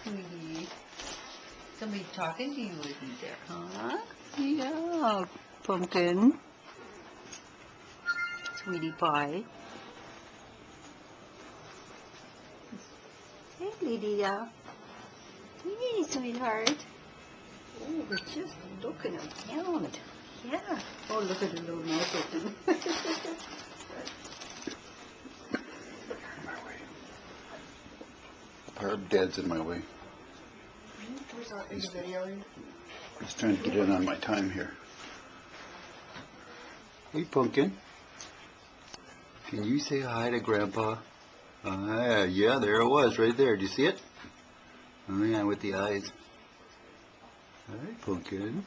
sweetie. Somebody talking to you, isn't there, huh? Yeah, Pumpkin. Sweetie pie. Hey, Lydia. Hey, sweetheart. Oh, we're just looking around. Yeah. Oh, look at her little mouth open. Barb Dad's in my way. Is the video in? He's trying to get in on my time here. Hey, Pumpkin. Can you say hi to Grandpa? Yeah, there it was, right there. Do you see it? Oh, yeah, with the eyes. Hi, Pumpkin.